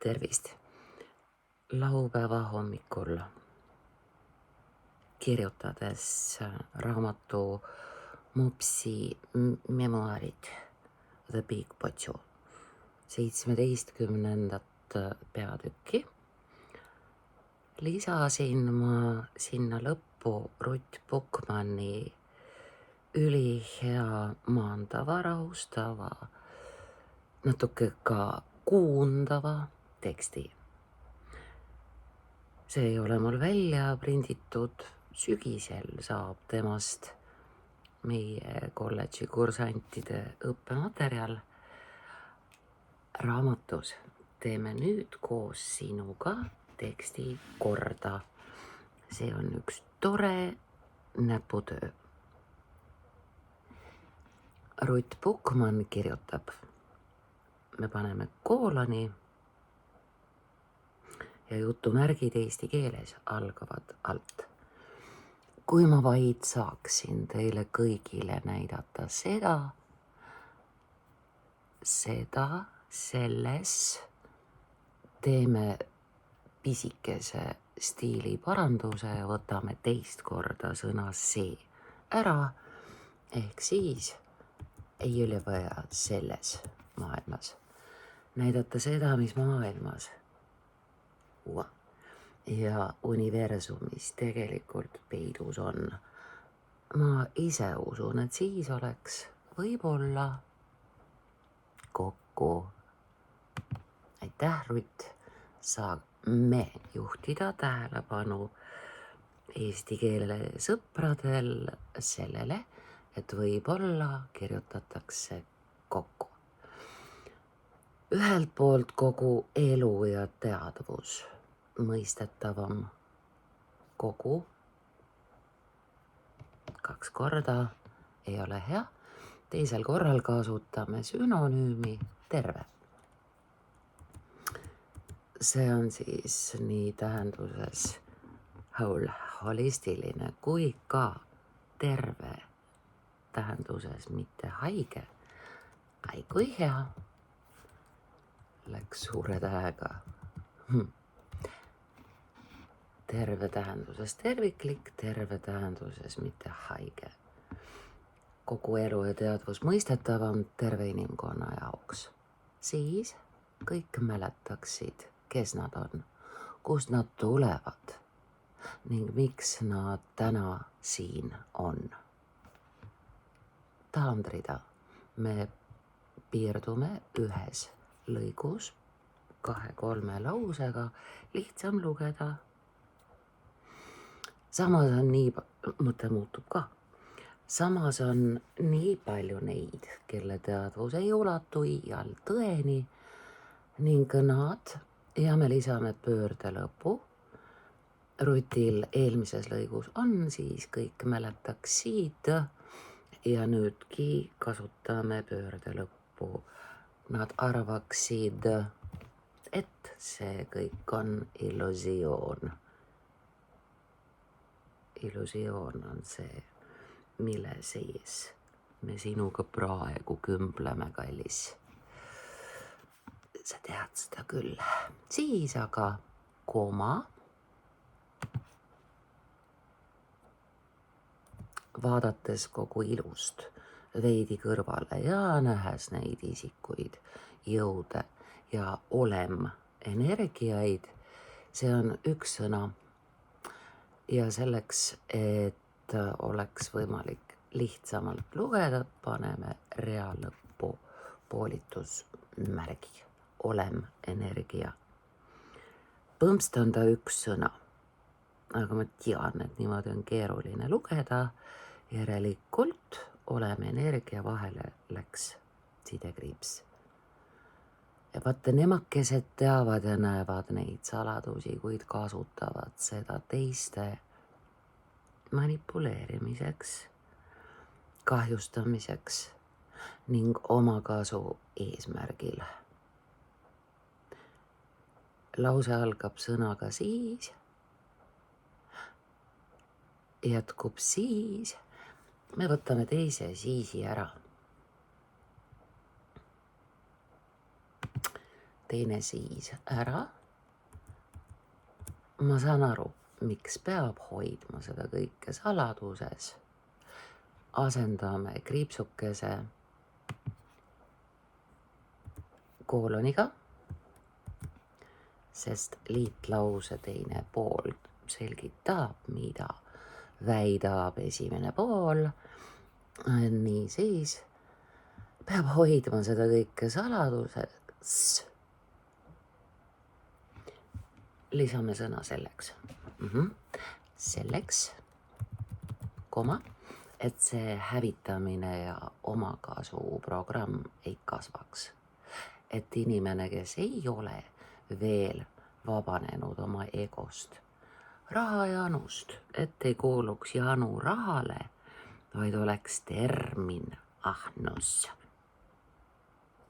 Tervist! Laupäeva hommikul kirjutades raamatu Mopsi memuaarid The Big Butchu 17. peatükki lisasin ma sinna lõppu Ruth Buchmanni ülihea maandava, rahustava, natuke ka kuundava teksti. See ei ole mul välja prinditud, sügisel saab temast meie kolledži kursantide õppematerjal. Raamatus teeme nüüd koos sinuga teksti korda. See on üks tore näputöö. Ruth Buchmann kirjutab, me paneme kooloni ja jutumärgid eesti keeles algavad alt. Kui ma vaid saaksin teile kõigile näidata selles, teeme pisikese stiiliparanduse ja võtame teist korda sõna see ära, ehk siis ei ole vaja selles maailmas näidata seda, mis maailmas ja universumis tegelikult peidus on. Ma ise usun, et siis oleks võib-olla kokku. Aitäh, Ruth, saame juhtida tähelepanu eesti keele sõpradel sellele, et võib-olla kirjutatakse kokku. Ühelt poolt kogu elu ja teadvus, mõistetavam kogu, 2 korda ei ole hea, teisel korral kasutame sünonüümi terve. See on siis nii tähenduses whole, holistiline, kui ka terve tähenduses, mitte haige. Ai kui hea, läks suure tähega. Terve tähenduses terviklik, terve tähenduses mitte haige. Kogu elu ja teadvus mõistetavam terve inimkonna jaoks. Siis kõik mäletaksid, kes nad on, kust nad tulevad ning miks nad täna siin on. Taandrida, me piirdume ühes lõigus 2-3 lausega, lihtsam lugeda. Samas on mõte muutub ka. Samas on nii palju neid, kelle teadvus ei ulatu iial tõeni ning nad, ja me lisame pöörde lõpu, Rutil eelmises lõigus on, siis kõik mäletaksid ja nüüdki kasutame pöörde lõppu. Nad arvaksid, et see kõik on illusioon. Illusioon on see, mille sees me sinuga praegu kümbleme, kallis. Sa tead seda küll. Siis aga koma. Vaadates kogu ilust veidi kõrvale ja nähes neid isikuid, jõude ja olem energiaid, see on üks sõna. Ja selleks, et oleks võimalik lihtsamalt lugeda, paneme rea lõppu poolitusmärgi, olem energia. Põmst on ta üks sõna, aga ma tean, et niimoodi on keeruline lugeda, järelikult olem energia vahele läks sidekriips. Ja vaata, nemakesed teavad ja näevad neid saladusi, kuid kasutavad seda teiste manipuleerimiseks, kahjustamiseks ning omakasu eesmärgil. Lause algab sõnaga siis, jätkub siis, me võtame teise siisi ära. teine siis ära. Ma saan aru, miks peab hoidma seda kõike saladuses. Asendame kriipsukese kooloniga, sest liitlause teine pool selgitab, mida väidab esimene pool. Niisiis peab hoidma seda kõike saladuses. Lisame sõna selleks. Selleks, et see hävitamine ja omakasu programm ei kasvaks. Et inimene, kes ei ole veel vabanenud oma egost, rahajanust, et ei kuuluks janu rahale, vaid oleks termin ahnus.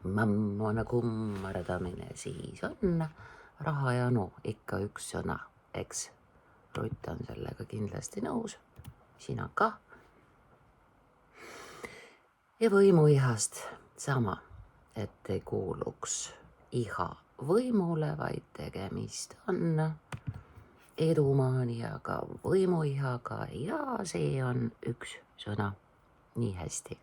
Mammona kummardamine siis on rahajanu ikka üks sõna, eks? Rutt on sellega kindlasti nõus, sina ka. Ja võimuihast sama, et ei kuuluks iha võimule, vaid tegemist on edumaaniaga, võimuihaga ja see on üks sõna. Nii hästi.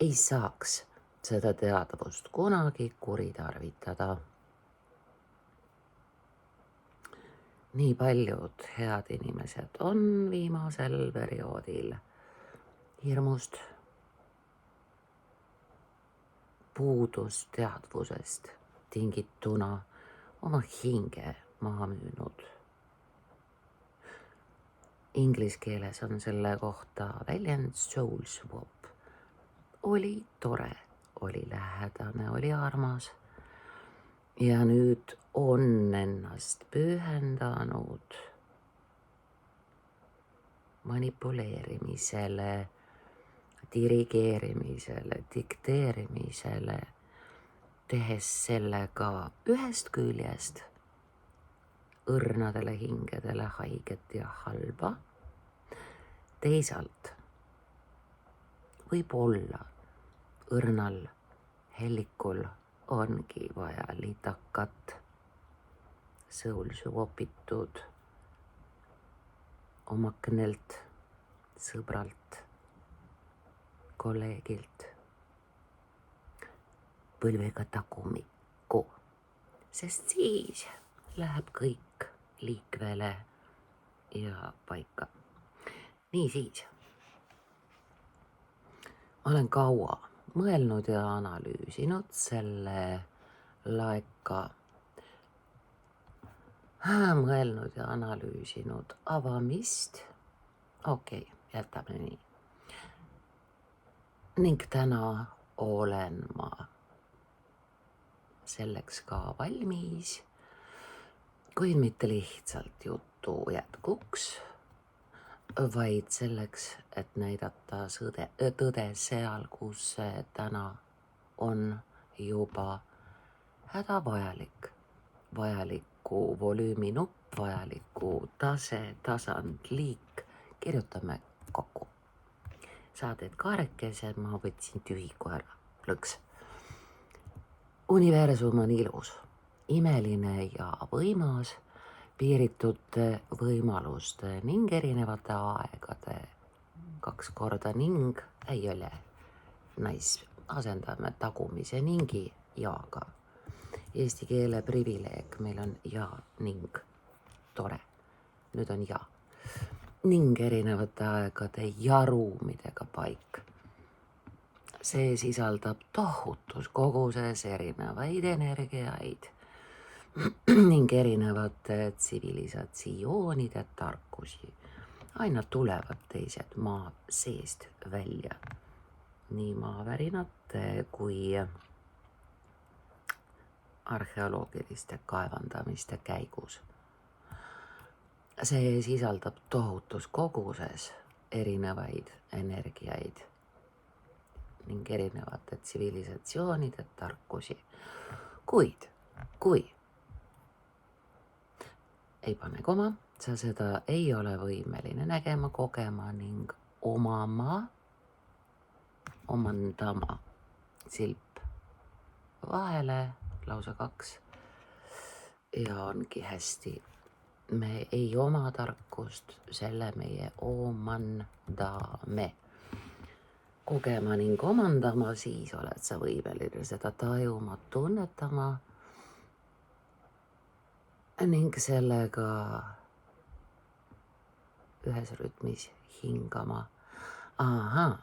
Ei saaks seda teadvust kunagi kuritarvitada. Nii paljud head inimesed on viimasel perioodil hirmust, puudust teadvusest tingituna oma hinge maha müünud. Inglise keeles on selle kohta väljend soul swap. Oli tore, oli lähedane, oli armas. Ja nüüd on ennast pühendanud manipuleerimisele, dirigeerimisele, dikteerimisele, tehes sellega ühest küljest õrnadele hingedele haiget ja halba. Teisalt võib olla õrnal hellikul ongi vaja litakat, sõulsuopitud omaknelt, sõbralt, kolleegilt, põlvega tagumikku, sest siis läheb kõik liikvele ja paika. Niisiis, olen kaua mõelnud ja analüüsinud selle laeka, mõelnud ja analüüsinud avamist. Okei, jätame nii. Ning täna olen ma selleks ka valmis, kuid mitte lihtsalt juttu jätkuks, vaid selleks, et näidata tõde seal, kus see täna on juba hädavajalik, vajaliku volüümi nupp, vajaliku tasand, liik, kirjutame kokku. Sa teed kaarekese, ma võtsin tühiku ära, lõks. Universum on ilus, imeline ja võimas, piiritute võimaluste ning erinevate aegade 2 korda ning ei ole asendame tagumise ningi jaaga. Eesti keele privileeg, meil on ja ning, tore, nüüd on ja. Ning erinevate aegade ja ruumidega paik. See sisaldab tohutus koguses erinevaid energiaid ning erinevate tsivilisatsioonide tarkusi. Aina tulevad teised maa seest välja. Nii maavärinate kui arheoloogiliste kaevandamiste käigus. See sisaldab tohutus koguses erinevaid energiaid ning erinevate tsivilisatsioonide tarkusi. Kuid, kui ei pane koma, sa seda ei ole võimeline nägema, kogema ning omandama silp vahele, lausa 2. Ja ongi hästi. Me ei oma tarkust, selle meie omandame. Kogema ning omandama, siis oled sa võimeline seda tajuma, tunnetama ning sellega ühes rütmis hingama. Ahaa,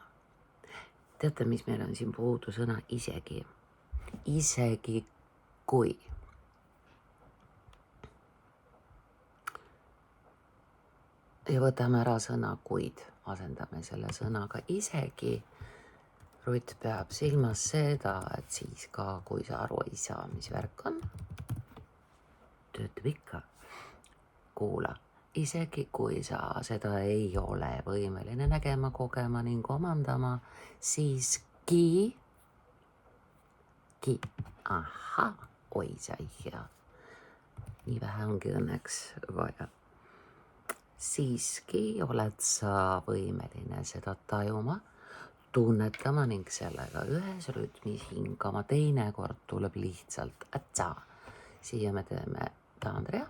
teate, mis meil on siin puudu sõna isegi? Isegi kui. Ja võtame ära sõna kuid, asendame selle sõnaga isegi. Rutt peab silmas seda, et siis ka, kui sa aru ei saa, mis värk on, töötab ikka. Kuula, isegi kui sa seda ei ole võimeline nägema, kogema ning omandama, siiski, ahah, oi sai hea. Nii vähe ongi õnneks vaja. Siiski oled sa võimeline seda tajuma, tunnetama ning sellega ühes rütmis hingama. Teinekord tuleb lihtsalt ätsa. Siia me teeme taandrea.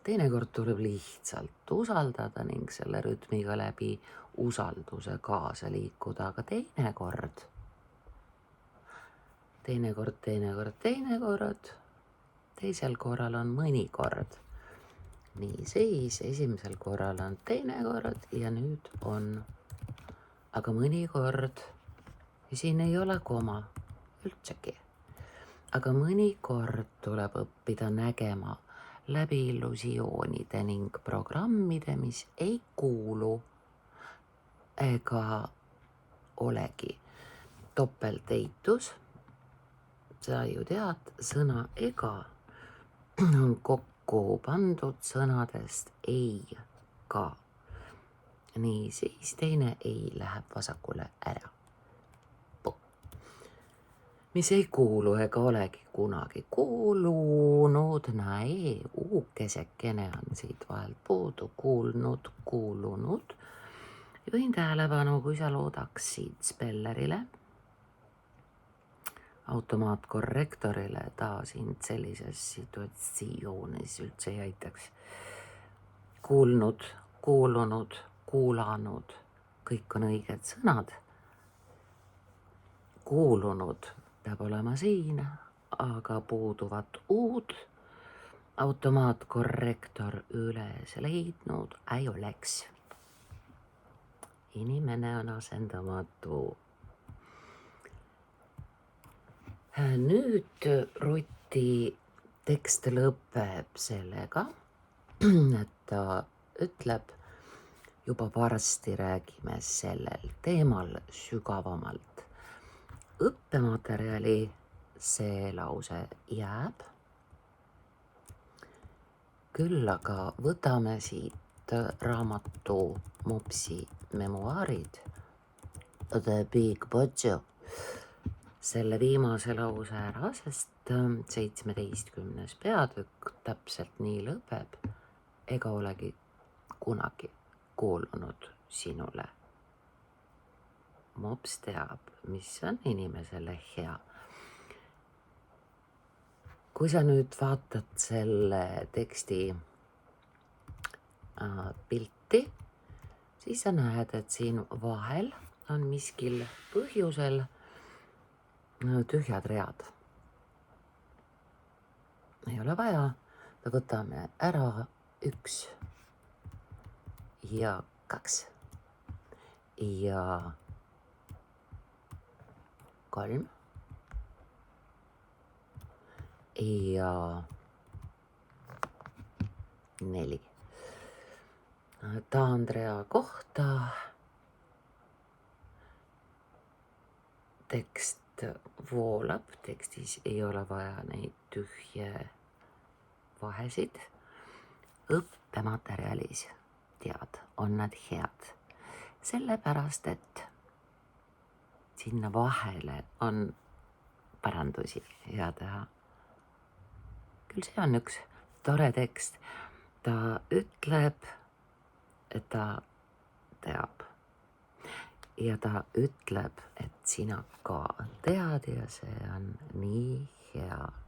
Teinekord tuleb lihtsalt usaldada ning selle rütmiga läbi usalduse kaasa liikuda, aga teinekord, teisel korral on mõnikord. Nii siis, esimesel korral on teinekord ja nüüd on aga mõnikord ja siin ei ole koma üldsegi. Aga mõnikord tuleb õppida nägema läbi illusioonide ning programmide, mis ei kuulu ega olegi topelteitus. Sa ju tead, sõna ega on kokku pandud sõnadest ei ka. Nii siis teine ei läheb vasakule ära. Mis ei kuulu ega olegi kunagi kuulunud, näe, uukesekene on siit vahelt puudu, kuulnud, kuulunud. Juhin tähelepanu, kui sa loodaksid spellerile, automaatkorrektorile, ta sind sellises situatsioonis üldse ei aitaks. Kuulnud, kuulunud, kuulanud, kõik on õiged sõnad. Kuulunud peab olema siin, aga puuduvat uud automaatkorrektor üles leidnud ei oleks. Inimene on asendamatu. Nüüd Ruti tekst lõpeb sellega, et ta ütleb, juba varsti räägime sellel teemal sügavamalt. Õppematerjali see lause jääb. Küll aga võtame siit raamatu Mopsi memuaarid, The Big Budget, selle viimase lause ära, sest 17. peatükk täpselt nii lõpeb, ega olegi kunagi kuulunud sinule. Mops teab, mis on inimesele hea. Kui sa nüüd vaatad selle teksti pilti, siis sa näed, et siin vahel on miskil põhjusel tühjad read. Ei ole vaja, me võtame ära 1 ja 2 ja 3 ja 4. Taandrea kohta tekst voolab, tekstis ei ole vaja neid tühje vahesid. Õppematerjalis, tead, on nad head, sellepärast et sinna vahele on parandusi hea teha. Küll see on üks tore tekst. Ta ütleb, et ta teab. Ja ta ütleb, et sina ka tead ja see on nii ja